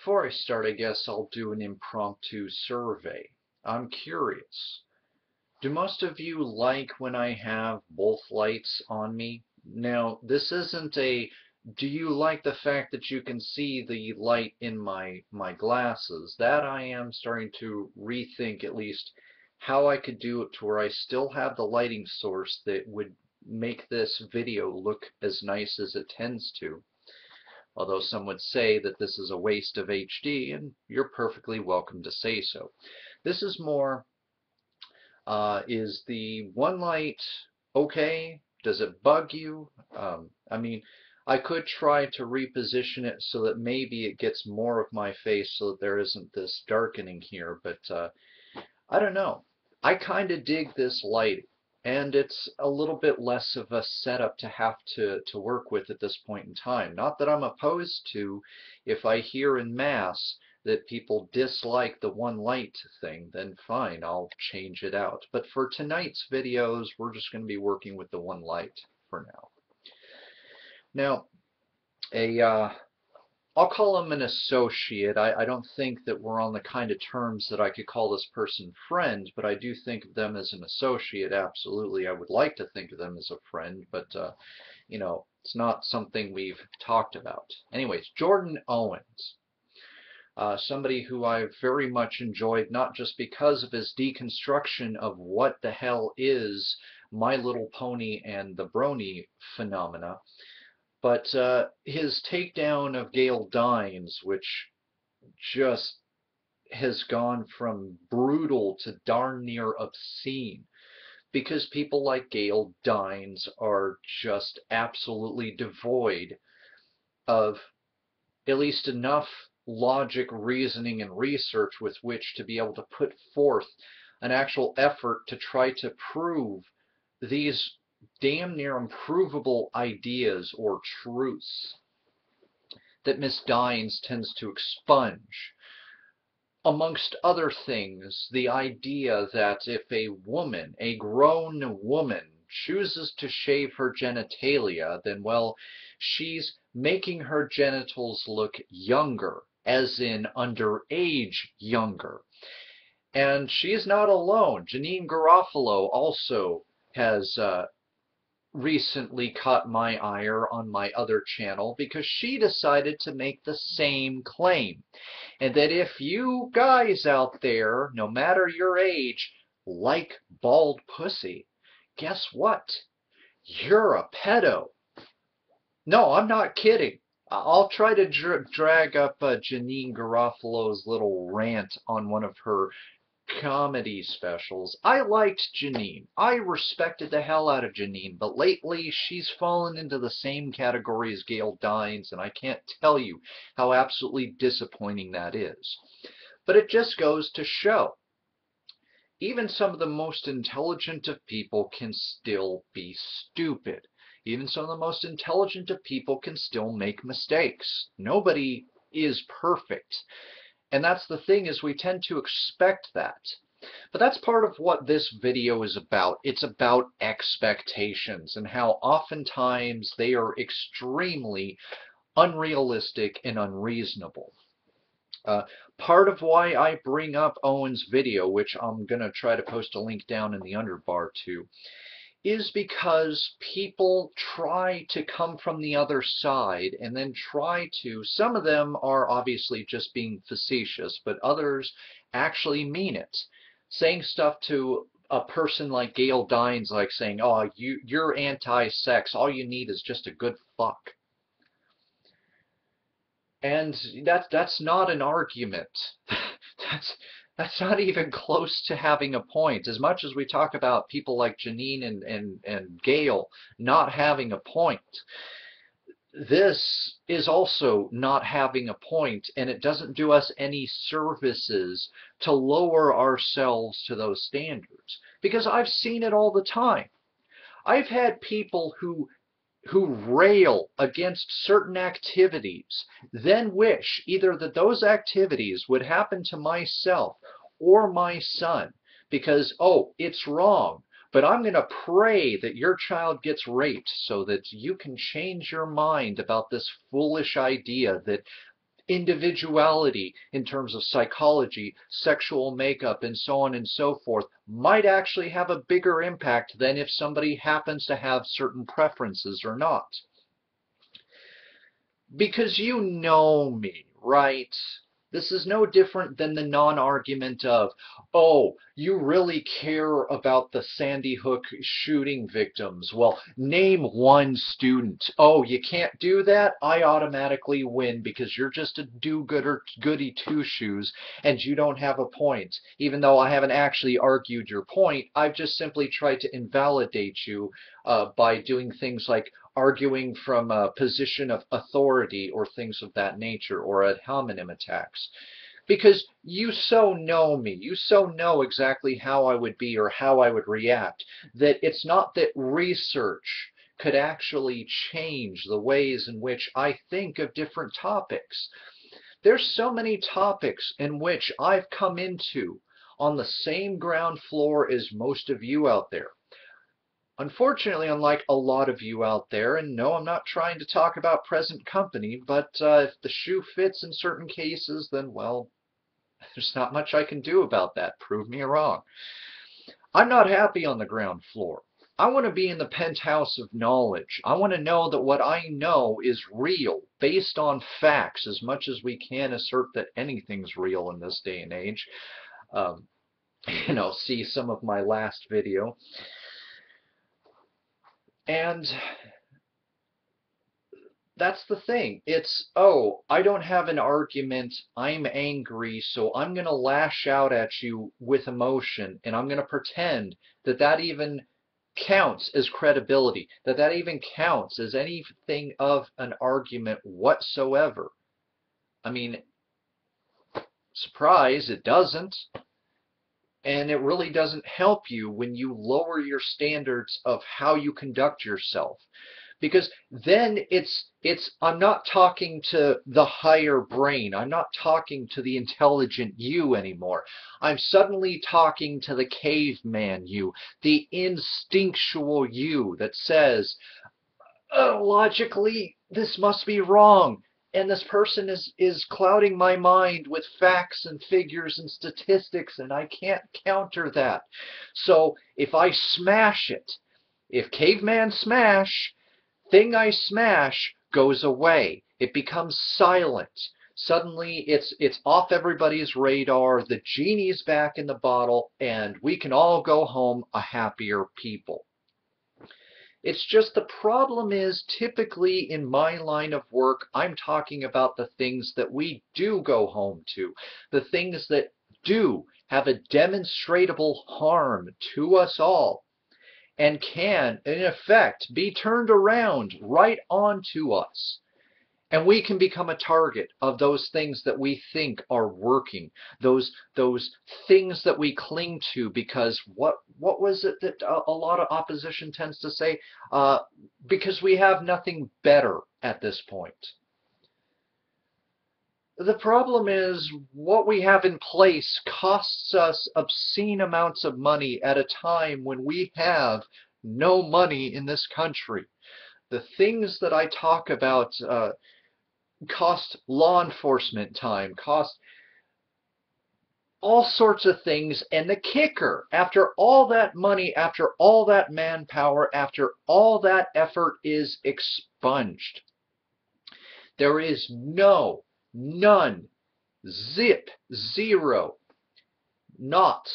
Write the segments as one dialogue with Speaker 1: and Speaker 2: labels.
Speaker 1: Before I start, I guess I'll do an impromptu survey. I'm curious. Do most of you like when I have both lights on me? Now, this isn't a do you like the fact that you can see the light in my glasses? That I am starting to rethink at least how I could do it to where I still have the lighting source that would make this video look as nice as it tends to. Although some would say that this is a waste of HD, and you're perfectly welcome to say so. This is more, is the one light okay? Does it bug you? I mean, I could try to reposition it so that maybe it gets more of my face so that there isn't this darkening here, but I don't know. I kind of dig this lighting, and it's a little bit less of a setup to have to work with at this point in time. Not that I'm opposed to, if I hear in mass that people dislike the one light thing, then fine, I'll change it out. But for tonight's videos, we're just going to be working with the one light for now. Now, I'll call him an associate. I don't think that we're on the kind of terms that I could call this person friend, but I do think of them as an associate, absolutely. I would like to think of them as a friend, but, you know, it's not something we've talked about. Anyways, Jordan Owens. Somebody who I've very much enjoyed, not just because of his deconstruction of what the hell is My Little Pony and the Brony phenomena, but his takedown of Gail Dines, which just has gone from brutal to darn near obscene, because people like Gail Dines are just absolutely devoid of at least enough logic, reasoning, and research with which to be able to put forth an actual effort to try to prove these damn near improvable ideas or truths that Miss Dines tends to expunge. Amongst other things, the idea that if a woman, a grown woman, chooses to shave her genitalia, then, well, she's making her genitals look younger, as in underage younger. And she's not alone. Janine Garofalo also has recently caught my ire on my other channel because she decided to make the same claim. And that if you guys out there, no matter your age, like bald pussy, guess what? You're a pedo. No, I'm not kidding. I'll try to drag up Janine Garofalo's little rant on one of her comedy specials. I liked Janine. I respected the hell out of Janine, but lately she's fallen into the same category as Gail Dines, and I can't tell you how absolutely disappointing that is. But it just goes to show, even some of the most intelligent of people can still be stupid. Even some of the most intelligent of people can still make mistakes. Nobody is perfect. And that's the thing, is we tend to expect that. But that's part of what this video is about. It's about expectations and how oftentimes they are extremely unrealistic and unreasonable. Part of why I bring up Owen's video, which I'm going to try to post a link down in the underbar to, is because people try to come from the other side and then try to, some of them are obviously just being facetious, but others actually mean it. Saying stuff to a person like Gail Dines, like saying, oh, you're anti-sex, all you need is just a good fuck. And that's not an argument. That's not even close to having a point. As much as we talk about people like Janine and Gail not having a point, this is also not having a point, and it doesn't do us any services to lower ourselves to those standards. Because I've seen it all the time. I've had people who rail against certain activities, then wish either that those activities would happen to myself or my son because, oh, it's wrong, but I'm going to pray that your child gets raped so that you can change your mind about this foolish idea that individuality in terms of psychology, sexual makeup, and so on and so forth might actually have a bigger impact than if somebody happens to have certain preferences or not. Because you know me, right? This is no different than the non-argument of, oh, you really care about the Sandy Hook shooting victims. Well, name one student. Oh, you can't do that? I automatically win because you're just a do-gooder, goody two-shoes and you don't have a point. Even though I haven't actually argued your point, I've just simply tried to invalidate you by doing things like arguing from a position of authority or things of that nature, or ad hominem attacks. Because you so know me, you so know exactly how I would be or how I would react, that it's not that research could actually change the ways in which I think of different topics. There's so many topics in which I've come into on the same ground floor as most of you out there. Unfortunately, unlike a lot of you out there, and no, I'm not trying to talk about present company, but if the shoe fits in certain cases, then, well, there's not much I can do about that. Prove me wrong. I'm not happy on the ground floor. I want to be in the penthouse of knowledge. I want to know that what I know is real, based on facts, as much as we can assert that anything's real in this day and age. See some of my last video. And that's the thing. It's, oh, I don't have an argument, I'm angry, so I'm going to lash out at you with emotion, and I'm going to pretend that that even counts as credibility, that that even counts as anything of an argument whatsoever. I mean, surprise, it doesn't. And it really doesn't help you when you lower your standards of how you conduct yourself. Because then I'm not talking to the higher brain. I'm not talking to the intelligent you anymore. I'm suddenly talking to the caveman you, the instinctual you that says, oh, logically, this must be wrong. And this person is clouding my mind with facts and figures and statistics, and I can't counter that. So if I smash it, if caveman smash, thing I smash goes away. It becomes silent. Suddenly it's off everybody's radar, the genie's back in the bottle, and we can all go home a happier people. It's just the problem is, typically in my line of work, I'm talking about the things that we do go home to, the things that do have a demonstrable harm to us all, and can, in effect, be turned around right onto us. And we can become a target of those things that we think are working, those things that we cling to, because what was it that a lot of opposition tends to say? Because we have nothing better at this point. The problem is what we have in place costs us obscene amounts of money at a time when we have no money in this country. The things that I talk about cost law enforcement time, cost all sorts of things, and the kicker, after all that money, after all that manpower, after all that effort is expunged, there is none, zip, zero, not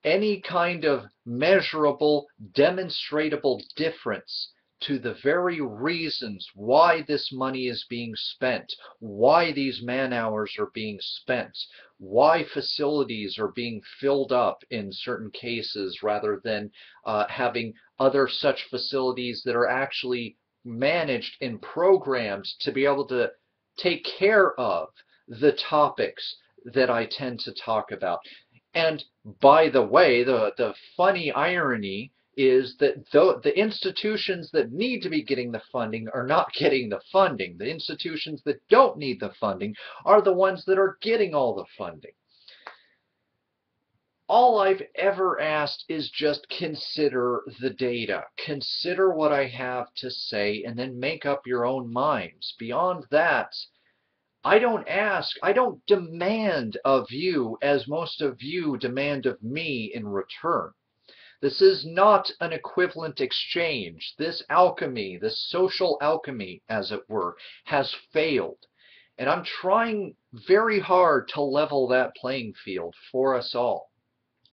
Speaker 1: any kind of measurable, demonstrable difference to the very reasons why this money is being spent, why these man-hours are being spent, why facilities are being filled up in certain cases rather than having other such facilities that are actually managed and programmed to be able to take care of the topics that I tend to talk about. And by the way, the funny irony is that the institutions that need to be getting the funding are not getting the funding. The institutions that don't need the funding are the ones that are getting all the funding. All I've ever asked is just consider the data. Consider what I have to say and then make up your own minds. Beyond that, I don't demand of you as most of you demand of me in return. This is not an equivalent exchange. This alchemy, this social alchemy, as it were, has failed. And I'm trying very hard to level that playing field for us all.